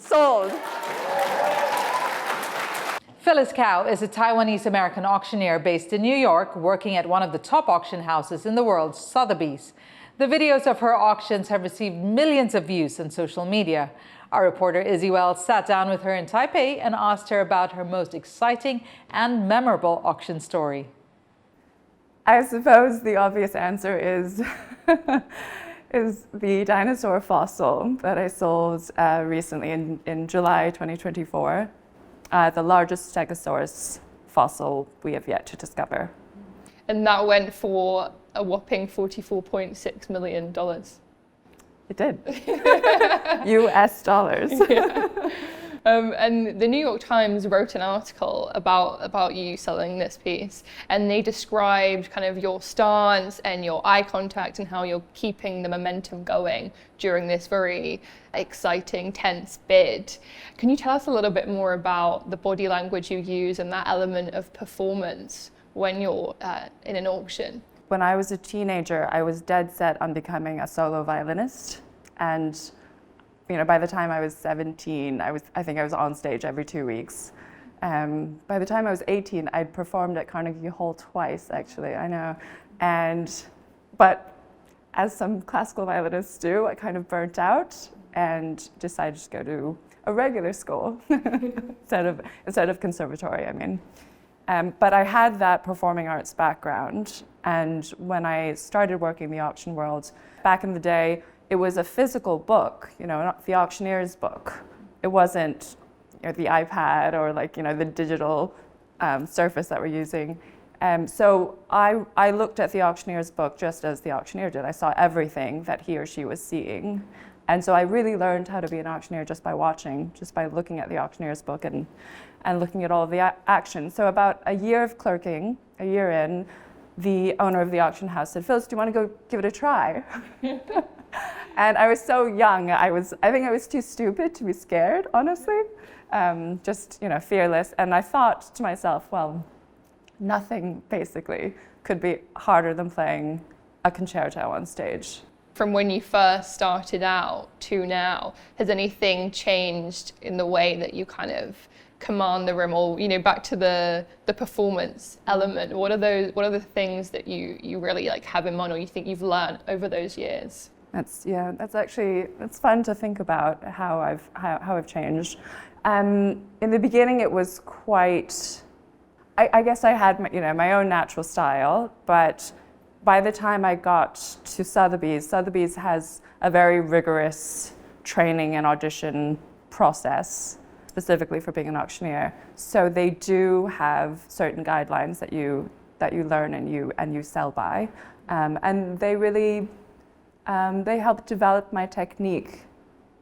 Sold. Phyllis Kao is a Taiwanese American auctioneer based in New York, working at one of the top auction houses in the world, Sothebys. The videos of her auctions have received millions of views on social media. Our reporter Izzy Wells sat down with her in Taipei and asked her about her most exciting and memorable auction story. I suppose the obvious answer is is the dinosaur fossil that I sold recently in July 2024. The largest Stegosaurus fossil we have yet to discover. And that went for a whopping $44.6 million. It did. US dollars. Yeah. And the New York Times wrote an article about you selling this piece, and they described kind of your stance and your eye contact and how you're keeping the momentum going during this very exciting, tense bid. Can you tell us a little bit more about the body language you use and that element of performance when you're in an auction? When I was a teenager, I was dead set on becoming a solo violinist, and by the time I was 17, I think I was on stage every 2 weeks. By the time I was 18, I'd performed at Carnegie Hall twice, actually, I know. But as some classical violinists do, I kind of burnt out and decided to go to a regular school instead of conservatory, I mean. But I had that performing arts background, and when I started working in the auction world, back in the day, it was a physical book, not the auctioneer's book. It wasn't the iPad or the digital surface that we're using. So I looked at the auctioneer's book just as the auctioneer did. I saw everything that he or she was seeing. And so I really learned how to be an auctioneer just by watching, just by looking at the auctioneer's book and looking at all of the action. So about a year of clerking, a year in, the owner of the auction house said, "Phyllis, do you want to go give it a try?" And I was so young, I think I was too stupid to be scared, honestly, just fearless. And I thought to myself, well, nothing basically could be harder than playing a concerto on stage. From when you first started out to now, has anything changed in the way that you kind of command the room, or back to the performance element? What are the things that you really have in mind, or you think you've learned over those years? That's fun to think about how I've changed. In the beginning, it was quite. I guess I had my own natural style, but by the time I got to Sothebys has a very rigorous training and audition process, specifically for being an auctioneer. So they do have certain guidelines that you learn and you sell by, and they really. They helped develop my technique,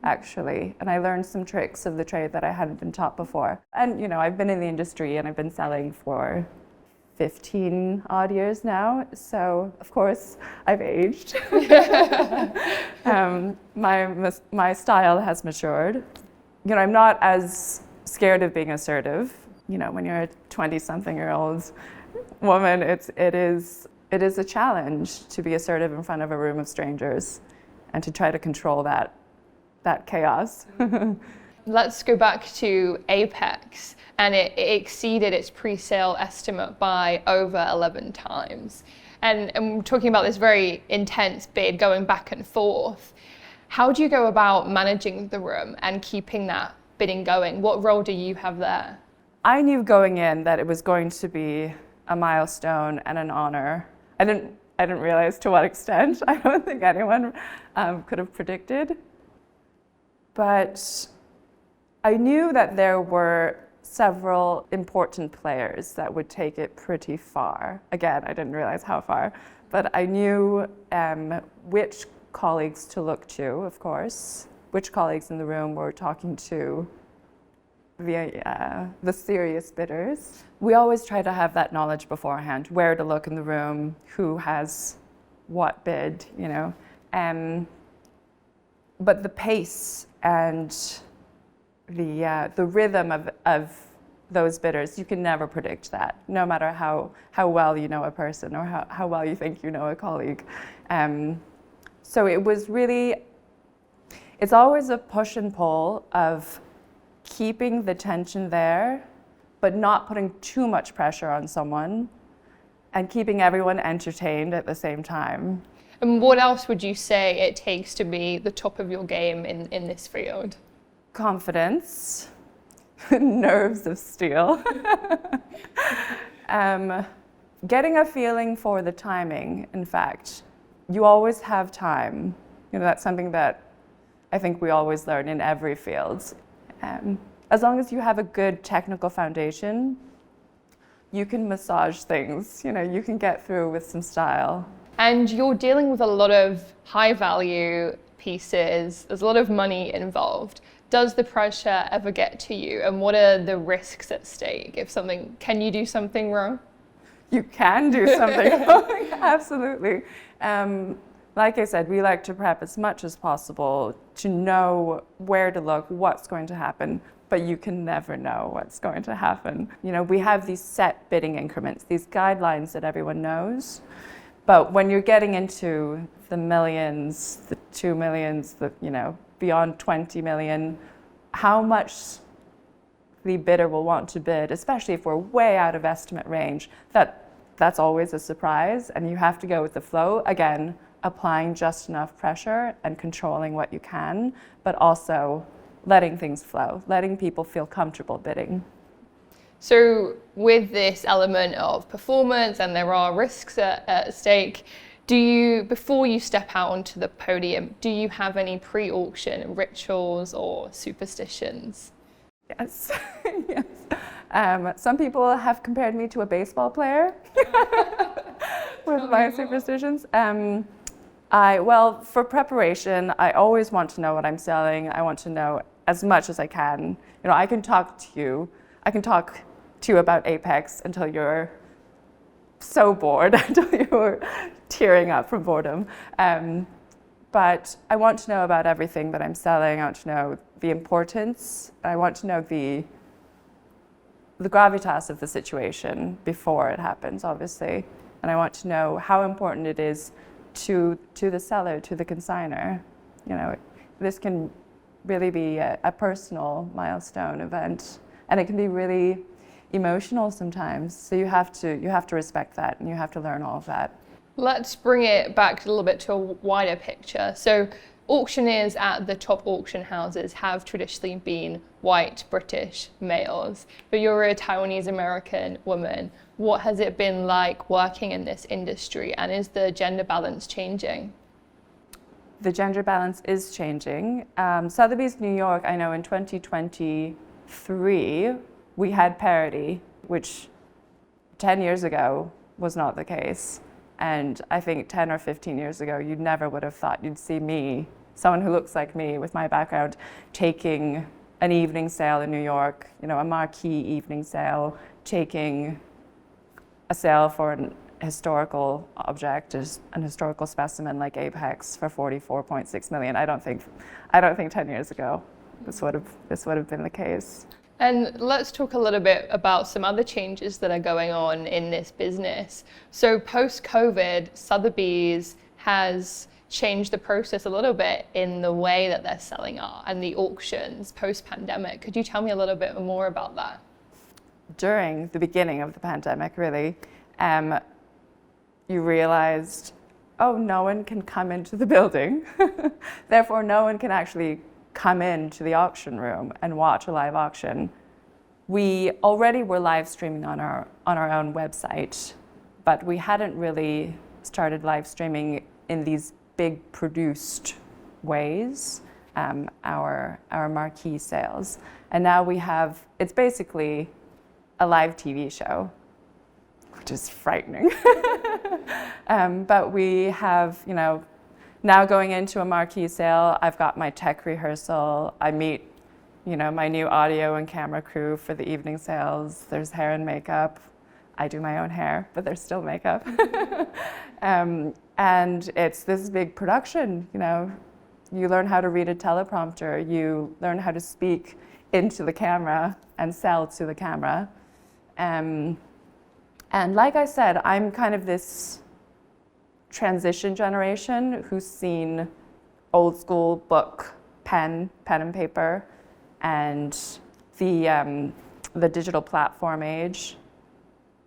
actually, and I learned some tricks of the trade that I hadn't been taught before. And I've been in the industry and I've been selling for 15 odd years now, so of course I've aged. My style has matured. I'm not as scared of being assertive. When you're a 20-something-year-old woman, it is a challenge to be assertive in front of a room of strangers and to try to control that chaos. Let's go back to Apex, and it exceeded its pre-sale estimate by over 11 times. And we're talking about this very intense bid going back and forth. How do you go about managing the room and keeping that bidding going? What role do you have there? I knew going in that it was going to be a milestone and an honor. I didn't realize to what extent. I don't think anyone could have predicted. But I knew that there were several important players that would take it pretty far. Again, I didn't realize how far, but I knew which colleagues to look to, of course, which colleagues in the room were talking to the serious bidders. We always try to have that knowledge beforehand, where to look in the room, who has what bid, but the pace and the rhythm of those bidders, you can never predict that, no matter how well you know a person or how well you think you know a colleague. So it was really, it's always a push and pull of keeping the tension there, but not putting too much pressure on someone, and keeping everyone entertained at the same time. And what else would you say it takes to be the top of your game in this field? Confidence, nerves of steel, getting a feeling for the timing, in fact. You always have time. You know, that's something that I think we always learn in every field. As long as you have a good technical foundation, you can massage things, you know, you can get through with some style. And you're dealing with a lot of high value pieces, there's a lot of money involved. Does the pressure ever get to you? And what are the risks at stake? Can you do something wrong? You can do something wrong, absolutely. Like I said, we like to prep as much as possible to know where to look, what's going to happen, but you can never know what's going to happen. You know, we have these set bidding increments, these guidelines that everyone knows, but when you're getting into the millions, the 2 millions, beyond 20 million, how much the bidder will want to bid, especially if we're way out of estimate range, that's always a surprise, and you have to go with the flow. Again, applying just enough pressure and controlling what you can, but also letting things flow, letting people feel comfortable bidding. So with this element of performance, and there are risks at stake, before you step out onto the podium, do you have any pre-auction rituals or superstitions? Yes, yes. Some people have compared me to a baseball player with my superstitions. For preparation, I always want to know what I'm selling. I want to know as much as I can. You know, I can talk to you about Apex until you're so bored, until you're tearing up from boredom. But I want to know about everything that I'm selling. I want to know the importance. I want to know the gravitas of the situation before it happens, obviously. And I want to know how important it is to the seller, to the consignor. You know, this can really be a personal milestone event, and it can be really emotional sometimes. So you have to respect that, and you have to learn all of that. Let's bring it back a little bit to a wider picture. So auctioneers at the top auction houses have traditionally been white British males, but you're a Taiwanese American woman. What has it been like working in this industry, and is the gender balance changing? The gender balance is changing. Sothebys, New York, I know in 2023, we had parity, which 10 years ago was not the case. And I think 10 or 15 years ago, you never would have thought you'd see me, someone who looks like me with my background, taking an evening sale in New York, you know, a marquee evening sale, taking a sale for an historical object, an historical specimen like Apex for 44.6 million. I don't think 10 years ago this would have been the case. And let's talk a little bit about some other changes that are going on in this business. So post-COVID, Sothebys has changed the process a little bit in the way that they're selling art and the auctions post-pandemic. Could you tell me a little bit more about that? During the beginning of the pandemic, really, you realized, oh, no one can come into the building. Therefore, no one can actually come into the auction room and watch a live auction. We already were live streaming on our own website, but we hadn't really started live streaming in these big produced ways, our marquee sales. And now it's basically a live TV show, which is frightening. But we have, you know, now going into a marquee sale, I've got my tech rehearsal. I meet, you know, my new audio and camera crew for the evening sales. There's hair and makeup. I do my own hair, but there's still makeup. And it's this big production, you know. You learn how to read a teleprompter. You learn how to speak into the camera and sell to the camera. And like I said, I'm kind of this transition generation who's seen old school book, pen and paper, and the digital platform age.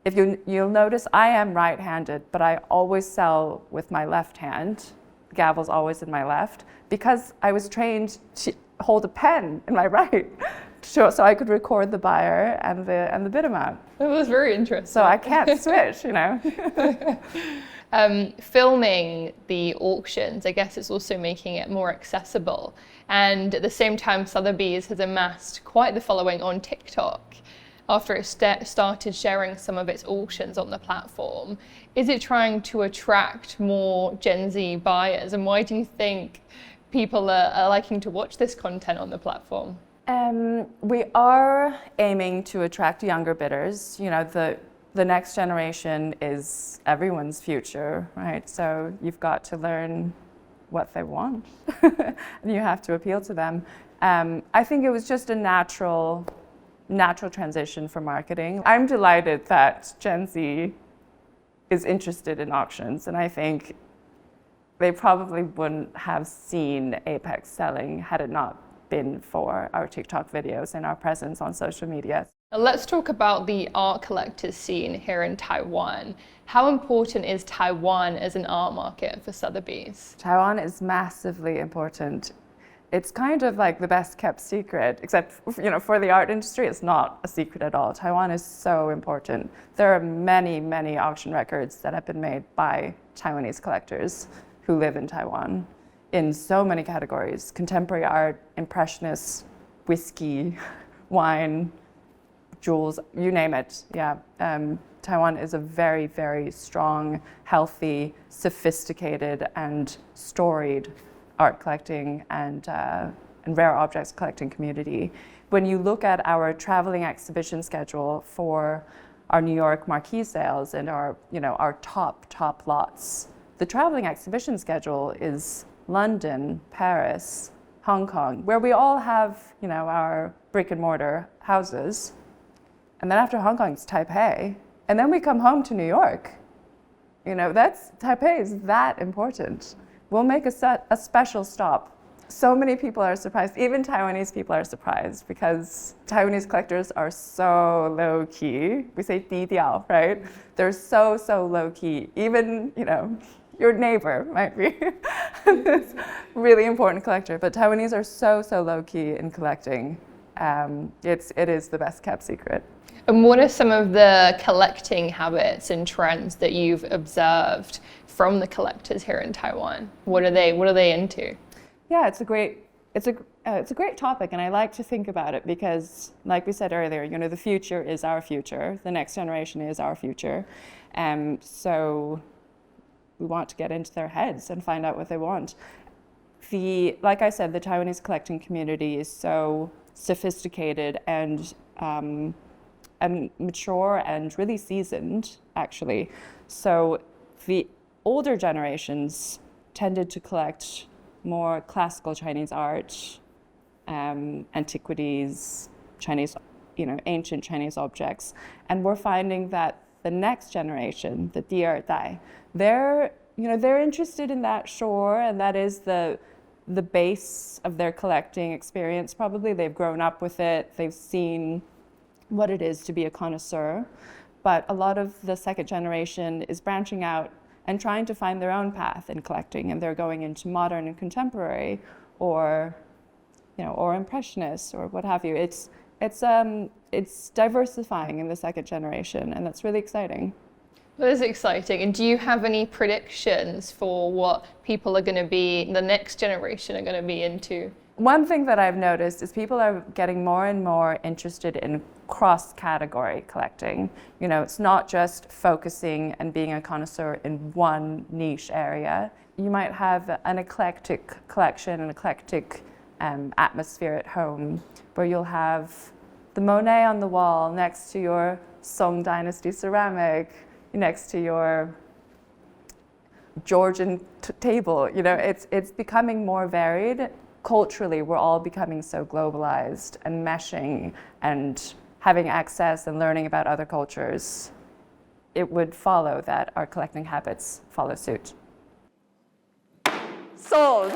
If you'll notice, I am right-handed, but I always sell with my left hand. The gavel's always in my left because I was trained to hold a pen in my right, so I could record the buyer and the bid amount. That was very interesting. So I can't switch, you know. Filming the auctions, I guess it's also making it more accessible. And at the same time, Sothebys has amassed quite the following on TikTok after it started sharing some of its auctions on the platform. Is it trying to attract more Gen Z buyers? And why do you think people are liking to watch this content on the platform? We are aiming to attract younger bidders. You know, the next generation is everyone's future, right? So you've got to learn what they want and you have to appeal to them. I think it was just a natural transition for marketing. I'm delighted that Gen Z is interested in auctions, and I think they probably wouldn't have seen Apex selling had it not been for our TikTok videos and our presence on social media. Let's talk about the art collectors scene here in Taiwan. How important is Taiwan as an art market for Sotheby's? Taiwan is massively important. It's kind of like the best kept secret, except for the art industry, it's not a secret at all. Taiwan is so important. There are many, many auction records that have been made by Taiwanese collectors who live in Taiwan in so many categories: contemporary art, impressionists, whiskey, wine, jewels, you name it. Yeah. Taiwan is a very, very strong, healthy, sophisticated, and storied art collecting and rare objects collecting community. When you look at our traveling exhibition schedule for our New York marquee sales and our top lots, the traveling exhibition schedule is London, Paris, Hong Kong, where we all have our brick and mortar houses. And then after Hong Kong, it's Taipei. And then we come home to New York. Taipei is that important. We'll make a special stop. So many people are surprised, even Taiwanese people are surprised, because Taiwanese collectors are so low key. We say 低调, right? They're so low key. Even, your neighbor might be this really important collector, but Taiwanese are so low key in collecting. It is the best kept secret. And what are some of the collecting habits and trends that you've observed from the collectors here in Taiwan? What are they into? Yeah, it's a great topic, and I like to think about it because, like we said earlier, the future is our future. The next generation is our future, so we want to get into their heads and find out what they want. Like I said, the Taiwanese collecting community is so sophisticated and mature and really seasoned, actually. So the older generations tended to collect more classical Chinese art, antiquities, Chinese, ancient Chinese objects. And we're finding that the next generation, the 第二代, they're interested in that, sure, and that is the base of their collecting experience. Probably they've grown up with it, they've seen what it is to be a connoisseur, but a lot of the second generation is branching out and trying to find their own path in collecting, and they're going into modern and contemporary, or impressionists, or what have you. It's diversifying in the second generation, and that's really exciting. That is exciting. And do you have any predictions for what people are going to be, the next generation are going to be into? One thing that I've noticed is people are getting more and more interested in cross-category collecting. It's not just focusing and being a connoisseur in one niche area. You might have an eclectic collection, an eclectic atmosphere at home, where you'll have the Monet on the wall next to your Song Dynasty ceramic, next to your Georgian table. It's becoming more varied. Culturally, we're all becoming so globalized and meshing and having access and learning about other cultures. It would follow that our collecting habits follow suit. Sold!